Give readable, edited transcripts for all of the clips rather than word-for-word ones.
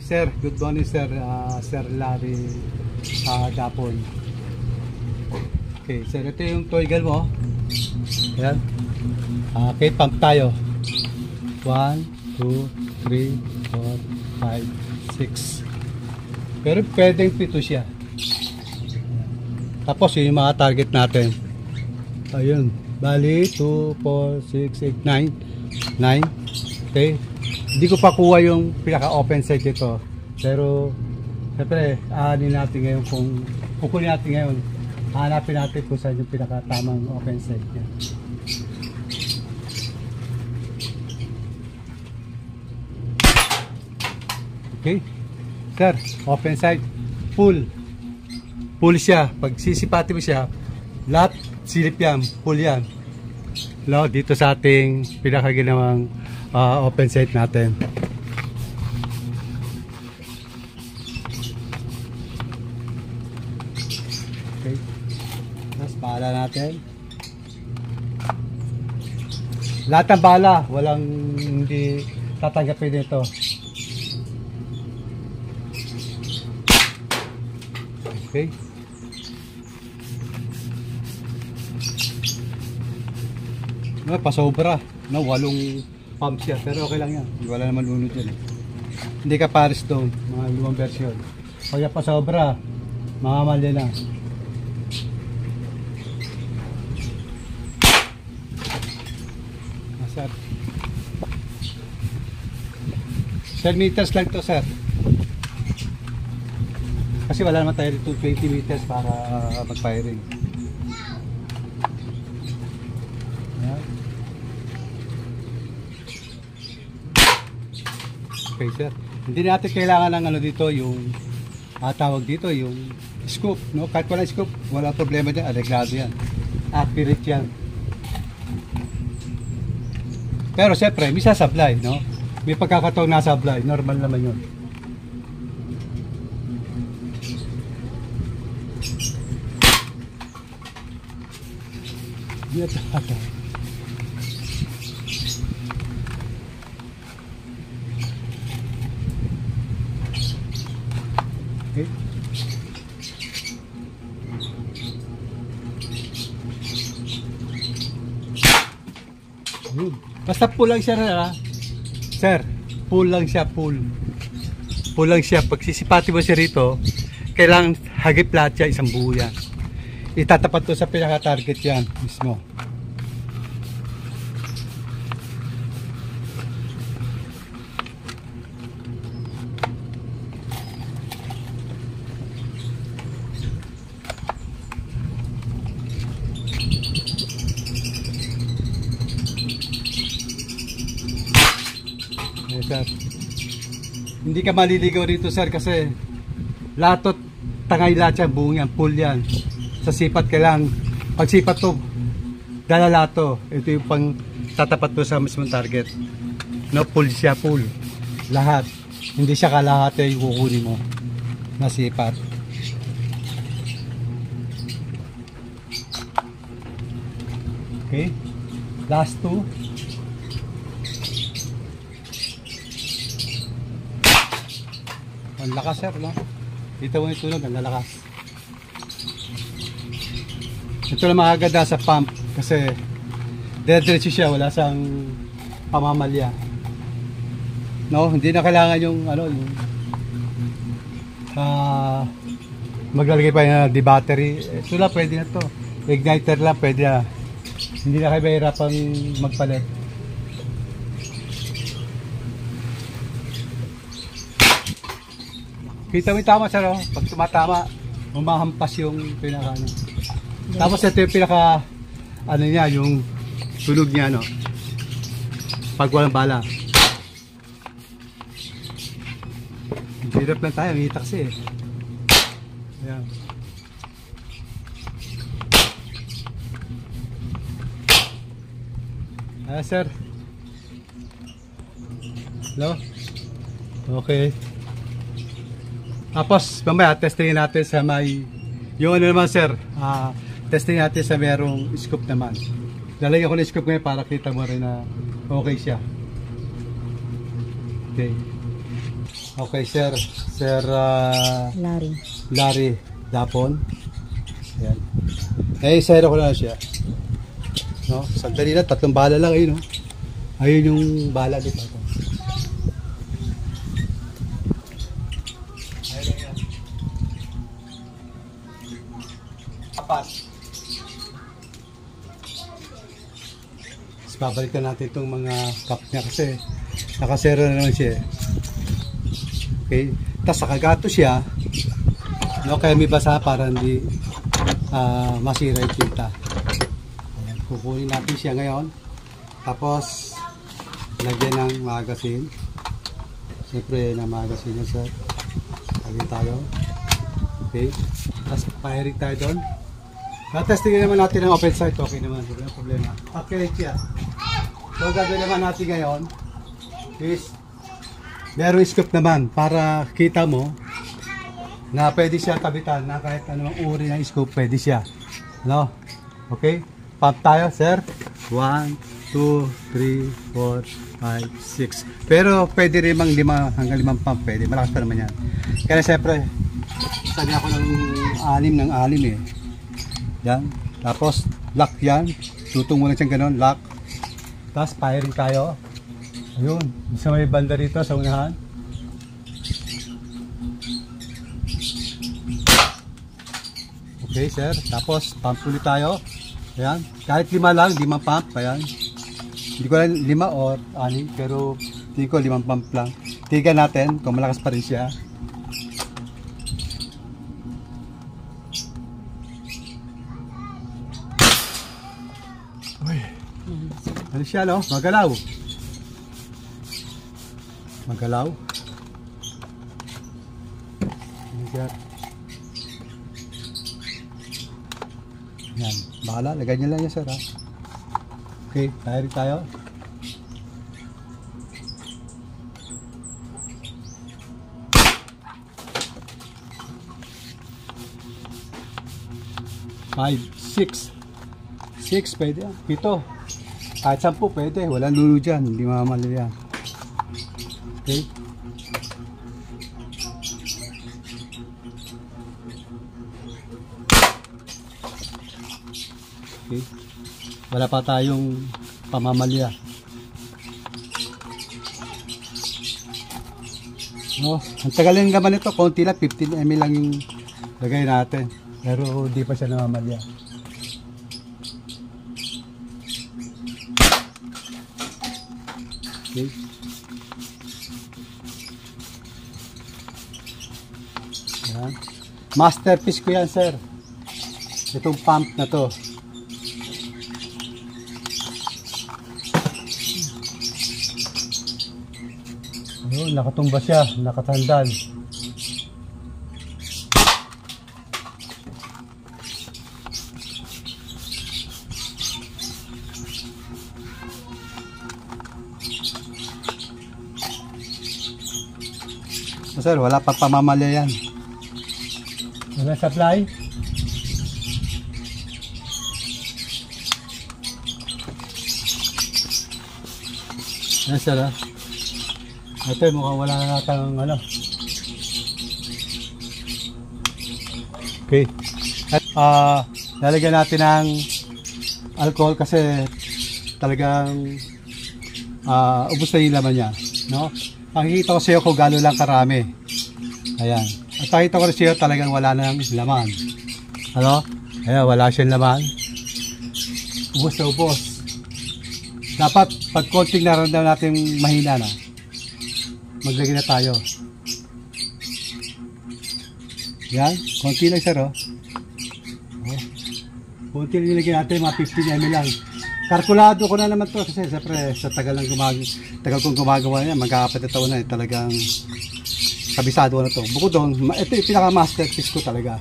sir. Good morning, sir. Sir Larry Dapon. Okay, sir. Ito yung toy gun mo. Ayan. Okay, pump tayo. 1, 2, 3, 4, 5, 6. Pero pwedeng 7 siya. Tapos yun yung mga target natin. Ayun. Bali, 2, 4, 6, 8, 9. 9. Okay. Hindi ko pa kuha yung pinaka-open sight dito. Pero, siyempre, aanin natin ngayon kung kukunin natin ngayon. Hanapin natin kung saan yung pinaka-tamang open sight niya. Okay. Sir, open sight. Full. Full siya. Pag sisipati mo siya, lahat silip yan. Full yan. No, dito sa ating pinakaginawang open sight natin. Okay. Tapos bala natin. Lahat ng bala, walang hindi tatanggapin dito. Okay. No, pasobra. No, 8 pump siya. Pero okay lang yan. Wala naman lunod yan. Hindi ka pares doon. Mga lumang version. Pag pasobra, mga mali na. Sir. 10 meters lang to, sir. Kasi wala naman tayo dito 20 meters para mag-firing. Okay, sir. Hindi natin kailangan ng ano dito, yung tawag dito, yung scoop, no? Kahit walang scoop, wala problema dyan. Areglado yan. Accurate yan. Pero siyempre, may sasablay, no? May pagkakataon na sablay. Normal naman yun. Yan talaga. Okay. Basta pull lang siya na, sir. Pull lang siya, pull. Pull lang siya. Pag sisipati mo siya rito, kailangan hagip lahat siya, isang buo yan. Itatapat to sa pinaka-target yan mismo. Sir. Hindi ka maliligaw rito, sir, kasi lahat tangay lahat yan, buong yan, full yan. Sa sipat kailangan, pag sipat to, dalala to. Ito yung pang tatapat to sa mismong target. No, full siya, full. Lahat. Hindi siya kalahati yung kukunin mo na sipat. Okay. Last 2. Ang lakas, sir, no? Dito mo yung tunog, ang lalakas. Ito na makaganda sa pump kasi diretso siya, wala siyang pamamalya. No, hindi na kailangan yung ano, yung maglalagay pa yung di battery. Ito na, pwede na to. Igniter lang, pwede na. Hindi na kayo mahirapang magpalit. Kita mo yung tama, sir, oh. Pag tumatama, umahampas yung pinaka ano. Tapos ito yung pinaka ano niya, yung tunog niya, no? Pag walang bala. Hirap lang tayo, ngita kasi eh. Ayan. Sir. Hello? Okay. Tapos mamaya testingin natin sa may yung ano naman, sir, testing natin sa merong scoop naman. Lalagyan ko ng scoop ngayon para kita mo rin na okay siya. Okay. Okay, sir. Sir Larry Dapon. Ayan. Eh, sir ko na siya. No? Sandali na, 3 bala lang ayun, no? Ayun yung bala dito. Ayun yan. Apat. Tapos babalikan natin itong mga cup niya kasi nakasero na naman siya. Okay. Tapos nakagato siya. No, kaya may basa para hindi masira yung tinta. Ayan, kukunin natin siya ngayon. Tapos lagyan ng magazine. Siyempre na magazine yan, sir. Lagyan tayo. Okay. Tapos firing tayo doon. Testingin naman natin ang open sight. Okay naman, wala problema. Okay, siya. So gagawin naman natin ngayon is meron scoop naman para kita mo na pwede siya kabitan na kahit anong uri ng scoop pwede siya. No? Okay? Pump tayo, sir. 1, 2, 3, 4, 5, 6. Pero pwede rin mang 5 hanggang 5 pump. Pwede. Malakas pa naman yan. Kaya siyempre, sabi ako ng 6 eh. Yan. Tapos, lock yan. Tutong mo lang siyang ganun. Lock. Tapos, firing tayo. Ayun. Isa may banda rito sa unahan. Okay, sir. Tapos, pump ulit tayo. Ayan. Kahit 5 lang, 5 pump. Ayan. Hindi ko lang 5 or 6. Pero, hindi ko 5 pump lang. Tigan natin kung malakas pa rin siya. Ano siya, no? Magalaw. Magalaw. Ano siya? Yan. Bahala. Lagay niya lang yan, sir, ha? Okay. Firing tayo. Five, 6. 6 pwede yan. 7. Kahit 10 pwede. Walang lulo dyan. Hindi mamamali yan. Okay. Okay. Wala pa tayong pamamalya. No, ang tagal yung laman nito. Konti lang. 15 ml lang yung lagay natin. Pero hindi pa siya namamalya. Okay. Yan. Masterpiece ko yan, sir. Itong pump na to. Ayun, nakatumba siya, nakatandal. Sir, wala pa pamamalya yan. Wala supply. Yan, sir, ha? Ito, mukhang wala na natang ano. Okay. At lalagyan natin ng alcohol kasi talagang ubos na yung laman niya, no? Nakikita ko sa iyo kung gano'n lang karami. Ayan. At nakita ko rin sa iyo talagang wala nang laman. Ano? Ayan, wala siyang laman. Ubos na ubos. Dapat pag konting naramdaman natin mahina na, maglagay na tayo. Yan. Konti lang, sir, oh. Konti lang nilagay natin, mga 15 ml lang. Kalkulado ko na naman to kasi siyempre sa tagal kong gumagawa niya, mag-aapat na taon na eh, talagang kabisado ko na to. Bukod doon, ito yung pinaka-masterpiece ko talaga.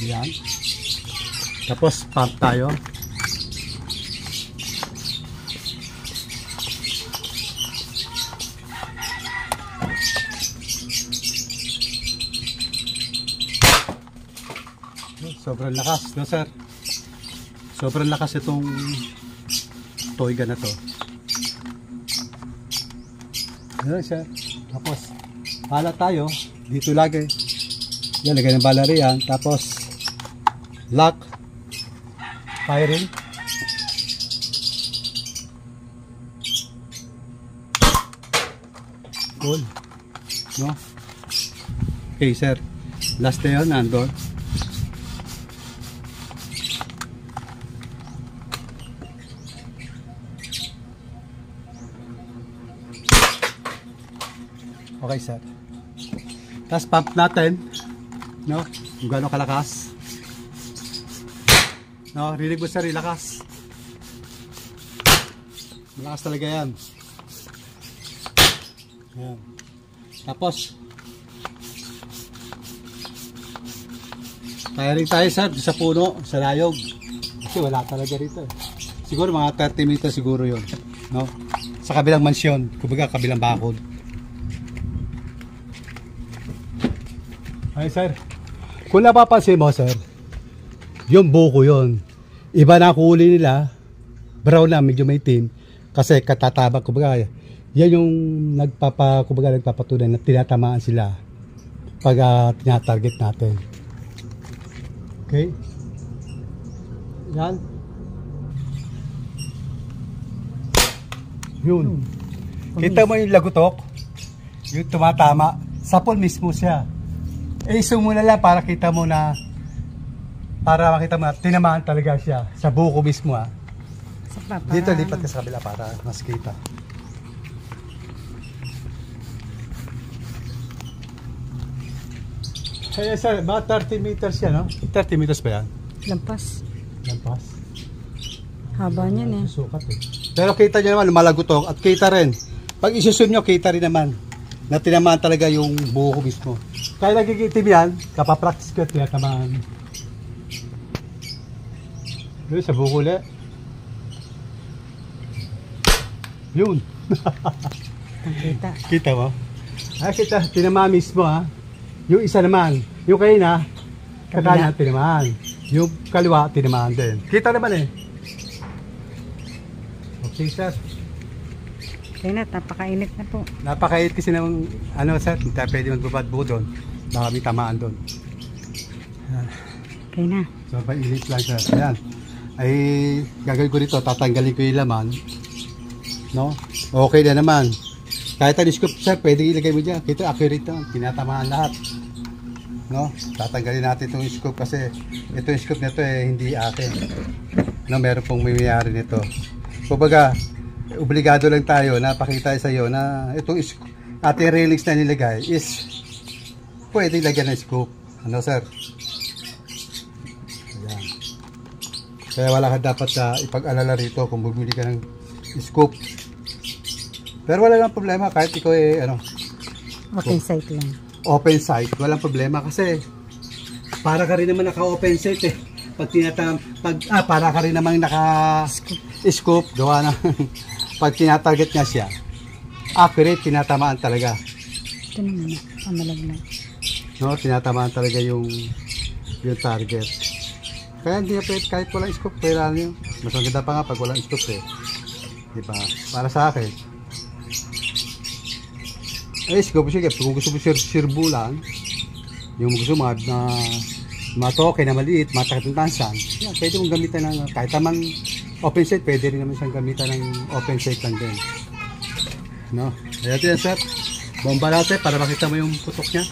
Yan. Tapos pump tayo. Sobrang lakas, no, sir? Sobrang lakas itong toy gun na to. Ayan, sir. Tapos, pala tayo. Dito lagi. Yan, lagay ng bala riyan. Tapos, lock. Firing. Cool. No? Okay, sir. Last na yun, Andor. Okay, sir. Tapos pump natin. No? Kung gano'ng kalakas. No? Rinig mo, sir. Ilakas. Malakas talaga yan. Ayan. Tapos firing tayo, sir, sa puno, sa layog. Kasi wala talaga rito. Siguro mga 30 meters siguro yun, no? Sa kabilang mansyon, kumbaga kabilang bakod. Ay, sir, kung napapansin mo, sir, yung buko yun, iba na kulay nila, brown na, medyo may itim, kasi katatabak, kumbaga yan yung nagpapatunay na tinatamaan sila pag tinatarget natin. Okay? Yan. Yun. Kita mo yung lagutok? Yung tumatama. Sapol mismo siya. Iso mo na lang para kita mo na, para makita mo na tinamaan talaga siya. Sa buko mismo, ha. Dito lipat ka sa kabila para mas kita. Kaya sir, mga 30 meters yan, no? 30 meters ba yan? Lampas. Lampas? Haba niyan eh. Sukat eh. Pero kita nyo naman, lumalagutok at kita rin. Pag isusum nyo, kita rin naman na tinamaan talaga yung buko mismo. Kaya nagigitim yan, kapapractice ko at tinatamaan. Yun, sa buko ulit. Yun. Kita. Kita mo? Ay, kita, tinamaan mismo, ha? Yung isa naman, yung kanina, kakanya tinamaan. Yung kaliwa, tinamaan din. Kita naman eh. Okay, sir. Okay na, napakainit na po. Napakainit kasi ng, ano, sir, hindi tayo pwede magbabad buo doon. Baka may tamaan doon. Okay na. So, painit lang, sir. Ayan. Ay, gagawin ko dito, tatanggalin ko yung laman. No? Okay na naman. Kahit ang scoop, sir, pwede ilagay mo dyan. Kita, accurate na. Tinatamaan lahat. No? Tatanggalin natin itong scoop kasi itong scoop nito eh, hindi akin. No, meron pong may-mayari nito. Kumbaga, obligado lang tayo na pakita sa iyo na itong ating railings na nilagay is pwede ilagyan ng scoop. Ano, sir? Ayan. Kaya wala ka dapat ipag-alala rito kung bumili ka ng scoop. Pero wala lang problema kahit ikaw eh, ano, Open site lang. Open site, walang problema kasi para ka rin naman naka-open site eh. Para ka rin naman naka-scoop, gawa na pag tinatarget nga siya, accurate, tinatamaan talaga. Ito naman, pamalaglag. No, tinatamaan talaga yung target. Kaya hindi na pwede, kahit walang scoop, kailangan nyo. Mas maganda pa nga pag walang scoop eh. Diba? Para sa akin. Eh, sige, kung gusto mo sirbulan, yung gusto mo mga toke na maliit, matakit ng tansan, yan, pwede mong gamitan ng, kahit naman open set, pwede rin naman siyang gamitan ng open set lang din. No? Kaya ito yan, sir. Bomba natin para makita mo yung putok niya.